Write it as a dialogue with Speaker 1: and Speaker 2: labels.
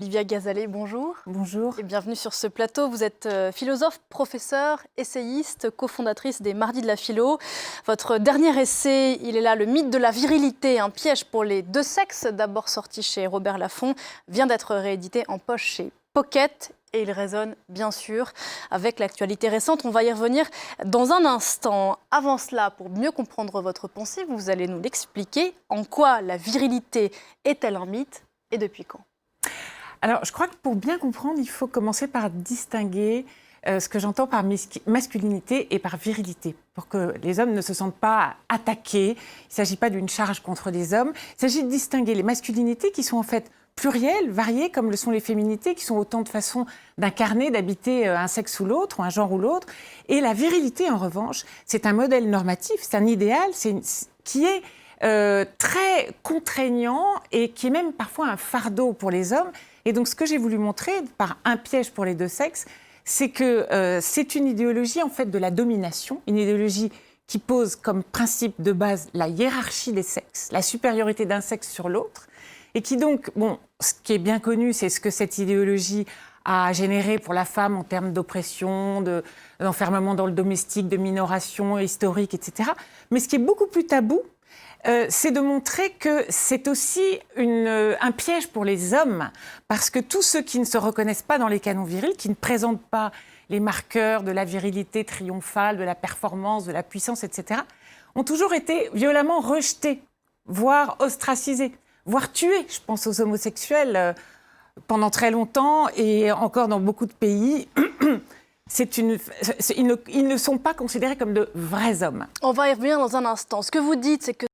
Speaker 1: Olivia Gazalet, bonjour.
Speaker 2: Bonjour.
Speaker 1: Et bienvenue sur ce plateau. Vous êtes philosophe, professeure, essayiste, cofondatrice des Mardis de la Philo. Votre dernier essai, il est là, Le mythe de la virilité, un piège pour les deux sexes, d'abord sorti chez Robert Laffont, vient d'être réédité en poche chez Pocket. Et il résonne bien sûr avec l'actualité récente. On va y revenir dans un instant. Avant cela, pour mieux comprendre votre pensée, vous allez nous l'expliquer. En quoi la virilité est-elle un mythe et depuis quand ?
Speaker 2: Alors, je crois que pour bien comprendre, il faut commencer par distinguer ce que j'entends par masculinité et par virilité, pour que les hommes ne se sentent pas attaqués. Il ne s'agit pas d'une charge contre les hommes. Il s'agit de distinguer les masculinités qui sont en fait plurielles, variées, comme le sont les féminités, qui sont autant de façons d'incarner, d'habiter un sexe ou l'autre, ou un genre ou l'autre. Et la virilité, en revanche, c'est un modèle normatif, c'est un idéal qui est très contraignant et qui est même parfois un fardeau pour les hommes. Et donc, ce que j'ai voulu montrer par un piège pour les deux sexes, c'est que c'est une idéologie en fait de la domination, une idéologie qui pose comme principe de base la hiérarchie des sexes, la supériorité d'un sexe sur l'autre, et qui donc, ce qui est bien connu, c'est ce que cette idéologie a généré pour la femme en termes d'oppression, d'enfermement dans le domestique, de minoration historique, etc. Mais ce qui est beaucoup plus tabou, c'est de montrer que c'est aussi un piège pour les hommes, parce que tous ceux qui ne se reconnaissent pas dans les canons virils, qui ne présentent pas les marqueurs de la virilité triomphale, de la performance, de la puissance, etc., ont toujours été violemment rejetés, voire ostracisés, voire tués. Je pense aux homosexuels pendant très longtemps, et encore dans beaucoup de pays. Ils ne sont pas considérés comme de vrais hommes.
Speaker 1: On va y revenir dans un instant. Ce que vous dites, c'est que